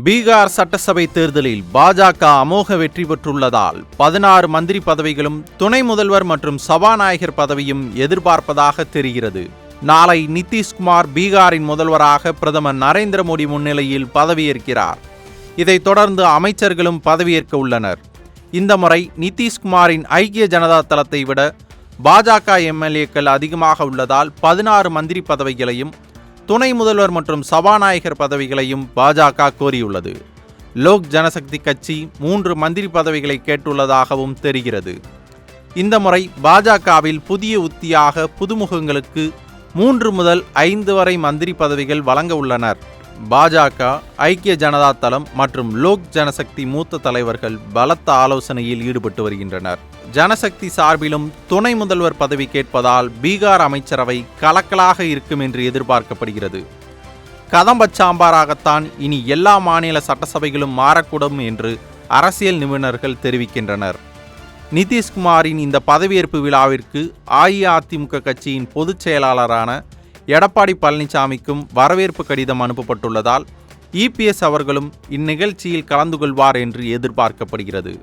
பீகார் சட்டசபை தேர்தலில் பாஜக அமோக வெற்றி பெற்றுள்ளதால் 16 மந்திரி பதவிகளும் துணை முதல்வர் மற்றும் சபாநாயகர் பதவியும் எதிர்பார்ப்பதாக தெரிகிறது. நாளை நிதிஷ்குமார் பீகாரின் முதல்வராக பிரதமர் நரேந்திர மோடி முன்னிலையில் பதவியேற்கிறார். இதைத் தொடர்ந்து அமைச்சர்களும் பதவியேற்க உள்ளனர். இந்த முறை நிதிஷ்குமாரின் ஐக்கிய ஜனதா தளத்தை விட பாஜக எம்எல்ஏக்கள் அதிகமாக உள்ளதால் 16 மந்திரி பதவிகளையும் துணை முதல்வர் மற்றும் சபாநாயகர் பதவிகளையும் பாஜக கோரியுள்ளது. லோக் ஜனசக்தி கட்சி 3 மந்திரி பதவிகளை கேட்டுள்ளதாகவும் தெரிகிறது. இந்த முறை பாஜகவில் புதிய உத்தியாக புதுமுகங்களுக்கு 3 முதல் 5 வரை மந்திரி பதவிகள் வழங்க உள்ளனர். பாஜக, ஐக்கிய ஜனதா தளம் மற்றும் லோக் ஜனசக்தி மூத்த தலைவர்கள் பலத்த ஆலோசனையில் ஈடுபட்டு வருகின்றனர். ஜனசக்தி சார்பிலும் துணை முதல்வர் பதவி கேட்பதால் பீகார் அமைச்சரவை கலக்கலாக இருக்கும் என்று எதிர்பார்க்கப்படுகிறது. கதம்பச்சாம்பாராகத்தான் இனி எல்லா மாநில சட்டசபைகளும் மாறக்கூடும் என்று அரசியல் நிபுணர்கள் தெரிவிக்கின்றனர். நிதிஷ்குமாரின் இந்த பதவியேற்பு விழாவிற்கு அஇஅதிமுக கட்சியின் பொதுச் செயலாளரான எடப்பாடி பழனிசாமிக்கும் வரவேற்பு கடிதம் அனுப்பப்பட்டுள்ளதால் இபிஎஸ் அவர்களும் இந்நிகழ்ச்சியில் கலந்து கொள்வார் என்று எதிர்பார்க்கப்படுகிறது.